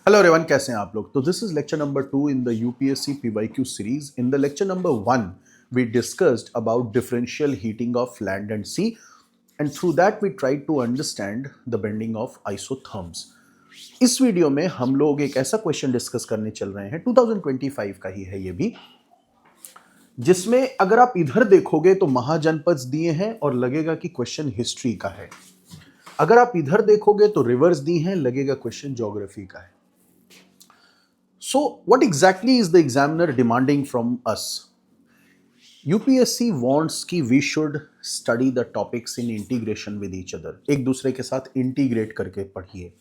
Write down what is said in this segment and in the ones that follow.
Hello everyone, कैसे हैं आप लोग। तो this is lecture number 2 in the UPSC PYQ series. In the lecture number 1 we discussed about differential heating of land and sea, and through that we tried to understand the bending of isotherms. इस video में हम लोग एक ऐसा question discuss करने चल रहे हैं, 2025 का ही है ये भी, जिसमें अगर आप इधर देखोगे तो महाजनपद दिए हैं और लगेगा कि क्वेश्चन हिस्ट्री का है। अगर आप इधर देखोगे तो रिवर्स दी हैं, लगेगा क्वेश्चन ज्योग्राफी का है। So, what exactly is the examiner demanding from us? UPSC wants कि we should study the topics in integration with each other. एक दूसरे के साथ इंटीग्रेट करके पढ़िए।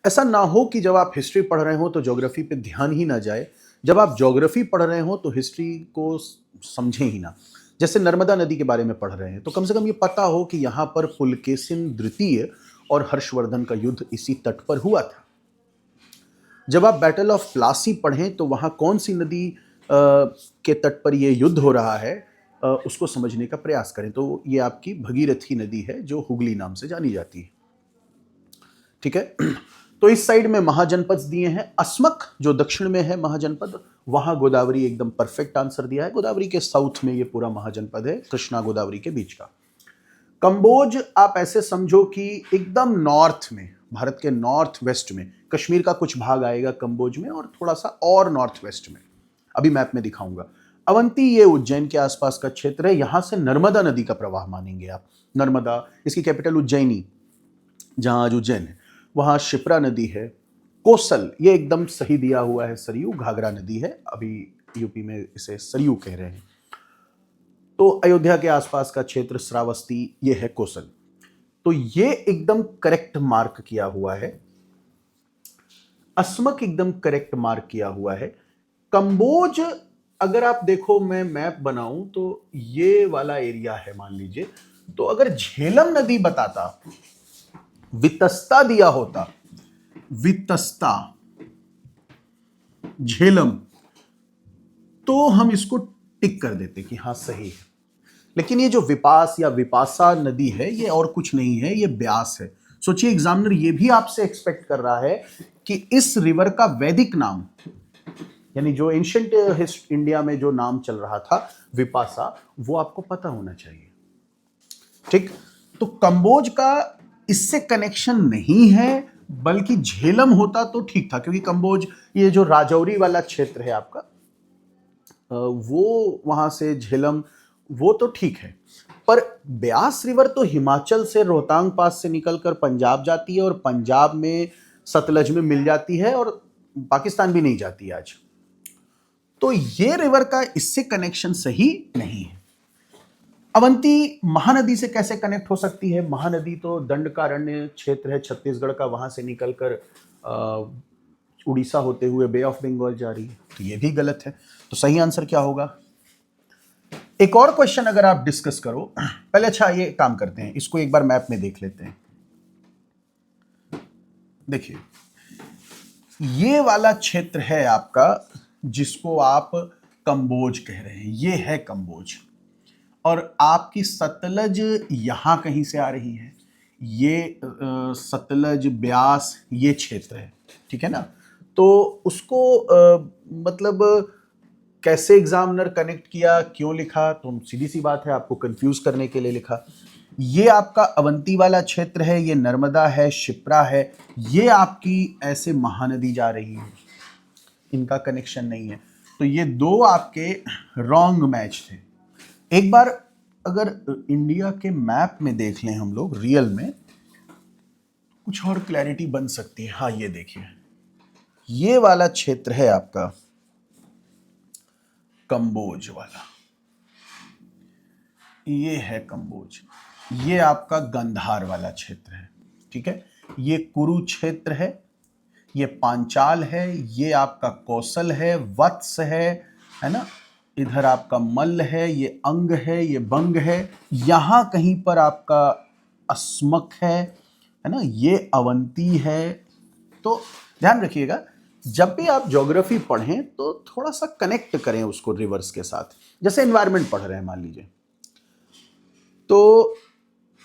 ऐसा ना हो कि जब आप हिस्ट्री पढ़ रहे हो तो ज्योग्राफी पे ध्यान ही ना जाए, जब आप ज्योग्राफी पढ़ रहे हो तो हिस्ट्री को समझें ही ना। जैसे नर्मदा नदी के बारे में पढ़ रहे हैं तो कम से कम ये पता हो कि यहाँ पर पुलकेशिन द्वितीय और हर्षवर्धन का युद्ध इसी तट पर हुआ था। जब आप बैटल ऑफ प्लासी पढ़ें तो वहाँ कौन सी नदी के तट पर यह युद्ध हो रहा है, उसको समझने का प्रयास करें। तो ये आपकी भगीरथी नदी है जो हुगली नाम से जानी जाती है। ठीक है, तो इस साइड में महाजनपद दिए हैं। अस्मक जो दक्षिण में है महाजनपद, वहां गोदावरी एकदम परफेक्ट आंसर दिया है। गोदावरी के साउथ में ये पूरा महाजनपद है, कृष्णा गोदावरी के बीच का। कंबोज आप ऐसे समझो कि एकदम नॉर्थ में, भारत के नॉर्थ वेस्ट में, कश्मीर का कुछ भाग आएगा कंबोज में और थोड़ा सा और नॉर्थ वेस्ट में, अभी मैप में दिखाऊंगा। अवंती ये उज्जैन के आसपास का क्षेत्र है। यहां से नर्मदा नदी का प्रवाह मानेंगे आप। नर्मदा, इसकी कैपिटल उज्जैनी, जहां आज उज्जैन है, वहां शिप्रा नदी है। कोसल ये एकदम सही दिया हुआ है, सरयू घाघरा नदी है, अभी यूपी में इसे सरयू कह रहे हैं। तो अयोध्या के आसपास का क्षेत्र श्रावस्ती, ये है कोसल। तो ये एकदम करेक्ट मार्क किया हुआ है। अस्मक एकदम करेक्ट मार्क किया हुआ है। कंबोज अगर आप देखो, मैं मैप बनाऊं तो ये वाला एरिया है मान लीजिए। तो अगर झेलम नदी बताता, वितस्ता दिया होता, वितस्ता झेलम, तो हम इसको टिक कर देते कि हाँ सही है। लेकिन ये जो विपास या विपासा नदी है ये और कुछ नहीं है, ये ब्यास है। सोचिए, एग्जामिनर ये भी आपसे एक्सपेक्ट कर रहा है कि इस रिवर का वैदिक नाम, यानी जो एंशिएंट इंडिया में जो नाम चल रहा था विपासा, वो आपको पता होना चाहिए। ठीक, तो कंबोज का इससे कनेक्शन नहीं है, बल्कि झेलम होता तो ठीक था, क्योंकि कंबोज ये जो राजौरी वाला क्षेत्र है आपका, वो वहां से झेलम, वो तो ठीक है। पर ब्यास रिवर तो हिमाचल से रोहतांग पास से निकलकर पंजाब जाती है और पंजाब में सतलज में मिल जाती है और पाकिस्तान भी नहीं जाती आज। तो ये रिवर का इससे कनेक्शन सही नहीं है। अवंती महानदी से कैसे कनेक्ट हो सकती है? महानदी तो दंडकारण्य क्षेत्र है छत्तीसगढ़ का, वहां से निकलकर उड़ीसा होते हुए बे ऑफ बंगाल जा रही है। तो ये भी गलत है। तो सही आंसर क्या होगा? एक और क्वेश्चन अगर आप डिस्कस करो पहले, अच्छा ये काम करते हैं, इसको एक बार मैप में देख लेते हैं। देखिए, ये वाला क्षेत्र है आपका जिसको आप कंबोज कह रहे हैं, ये है कंबोज। और आपकी सतलज यहां कहीं से आ रही है, ये सतलज ब्यास ये क्षेत्र है, ठीक है ना। तो उसको मतलब कैसे एग्जामिनर कनेक्ट किया, क्यों लिखा, तो सीधी सी बात है, आपको कंफ्यूज करने के लिए लिखा। ये आपका अवंती वाला क्षेत्र है, ये नर्मदा है, शिप्रा है, ये आपकी ऐसे महानदी जा रही है, इनका कनेक्शन नहीं है। तो ये दो आपके रॉन्ग मैच थे। एक बार अगर इंडिया के मैप में देख लें हम लोग रियल में, कुछ और क्लैरिटी बन सकती है। हाँ, ये देखिए, ये वाला क्षेत्र है आपका कंबोज वाला, ये है कंबोज। ये आपका गंधार वाला क्षेत्र है, ठीक है। ये कुरुक्षेत्र है, ये पांचाल है, ये आपका कौशल है, वत्स है ना। इधर आपका मल्ल है, ये अंग है, ये बंग है, यहां कहीं पर आपका अस्मक है ना, ये अवंती है। तो ध्यान रखिएगा, जब भी आप ज्योग्राफी पढ़ें तो थोड़ा सा कनेक्ट करें उसको रिवर्स के साथ। जैसे एनवायरनमेंट पढ़ रहे हैं मान लीजिए, तो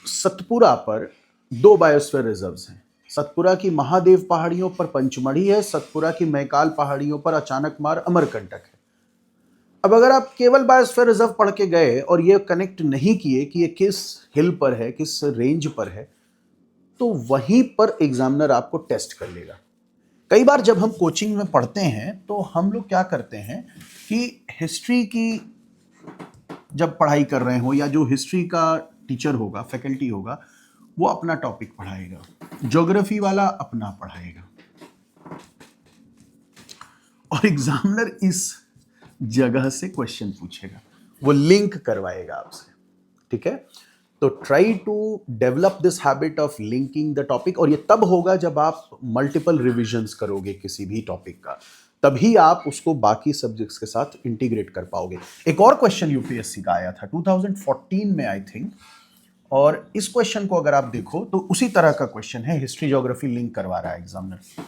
सतपुरा पर 2 बायोस्फीयर रिजर्व्स हैं, सतपुरा की महादेव पहाड़ियों पर पंचमढ़ी है, सतपुरा की मैकाल पहाड़ियों पर अचानकमार अमरकंटक है। अब अगर आप केवल बायोस्फीयर रिजर्व पढ़ के गए और ये कनेक्ट नहीं किए कि ये किस हिल पर है, किस रेंज पर है, तो वहीं पर एग्जामिनर आपको टेस्ट कर लेगा। कई बार जब हम कोचिंग में पढ़ते हैं तो हम लोग क्या करते हैं कि हिस्ट्री की जब पढ़ाई कर रहे हो या जो हिस्ट्री का टीचर होगा, फैकल्टी होगा, वो अपना टॉपिक पढ़ाएगा, ज्योग्राफी वाला अपना पढ़ाएगा, और एग्जामिनर इस जगह से क्वेश्चन पूछेगा, वो लिंक करवाएगा आपसे। ठीक है, तो try to develop this habit of linking the topic, और ये तब होगा जब आप मल्टीपल रिविजन्स करोगे किसी भी टॉपिक का, तभी आप उसको बाकी सब्जेक्ट्स के साथ इंटीग्रेट कर पाओगे। एक और क्वेश्चन यूपीएससी का आया था 2014 में आई थिंक, और इस क्वेश्चन को अगर आप देखो तो उसी तरह का क्वेश्चन है, हिस्ट्री ज्योग्राफी लिंक करवा रहा है एग्जामिनर।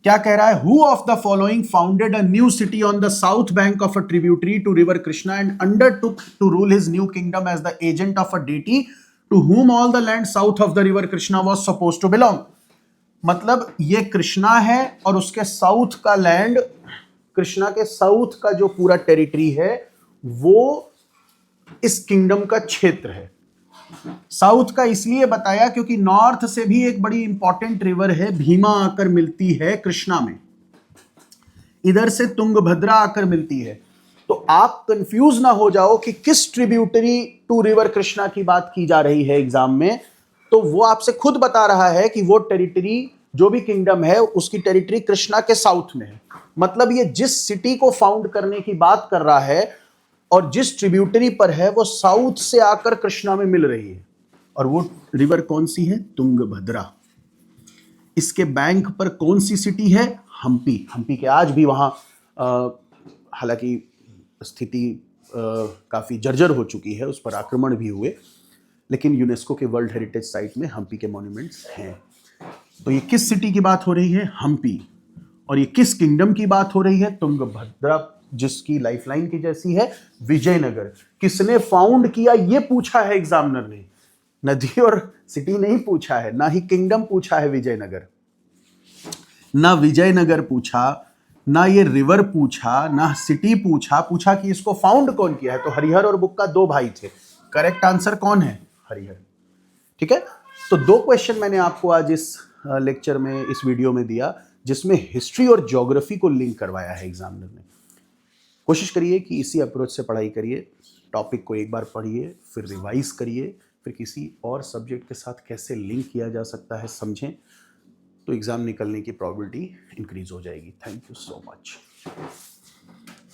क्या कह रहा है? Who of the following founded a new city on the south bank of a tributary to river Krishna and undertook to rule his new kingdom as the agent of a deity to whom all the land south of the river Krishna was supposed to belong. मतलब ये कृष्णा है और उसके south का land, Krishna के south का जो पूरा टेरिटरी है वो इस किंगडम का क्षेत्र है। साउथ का इसलिए बताया क्योंकि नॉर्थ से भी एक बड़ी इंपॉर्टेंट रिवर है भीमा आकर मिलती है कृष्णा में, इधर से तुंगभद्रा आकर मिलती है। तो आप कंफ्यूज ना हो जाओ कि किस ट्रिब्यूटरी टू रिवर कृष्णा की बात की जा रही है एग्जाम में, तो वो आपसे खुद बता रहा है कि वो टेरिटरी जो भी किंगडम है उसकी टेरिटरी कृष्णा के साउथ में है। मतलब ये जिस सिटी को फाउंड करने की बात कर रहा है और जिस ट्रिब्यूटरी पर है वो साउथ से आकर कृष्णा में मिल रही है, और वो रिवर कौन सी है? तुंगभद्रा। इसके बैंक पर कौन सी सिटी है? हम्पी। हम्पी के आज भी वहां हालांकि स्थिति काफी जर्जर हो चुकी है, उस पर आक्रमण भी हुए, लेकिन यूनेस्को के वर्ल्ड हेरिटेज साइट में हम्पी के मॉन्यूमेंट्स हैं। तो ये किस सिटी की बात हो रही है? हम्पी। और ये किस किंगडम की बात हो रही है? तुंगभद्रा, जिसकी लाइफलाइन की जैसी है विजयनगर। किसने फाउंड किया ये पूछा है एग्जामिनर ने, नदी और सिटी नहीं पूछा है, ना ही किंगडम पूछा है विजयनगर, ना विजयनगर पूछा, ना ये रिवर पूछा, ना सिटी पूछा, पूछा कि इसको फाउंड कौन किया है। तो हरिहर और बुक्का दो भाई थे, करेक्ट आंसर कौन है? हरिहर। ठीक है, तो दो क्वेश्चन मैंने आपको आज इस लेक्चर में, इस वीडियो में दिया, जिसमें हिस्ट्री और ज्योग्राफी को लिंक करवाया है एग्जामिनर ने। कोशिश करिए कि इसी अप्रोच से पढ़ाई करिए, टॉपिक को एक बार पढ़िए, फिर रिवाइज करिए, फिर किसी और सब्जेक्ट के साथ कैसे लिंक किया जा सकता है समझें, तो एग्जाम निकलने की प्रोबेबिलिटी इंक्रीज हो जाएगी। Thank you so much.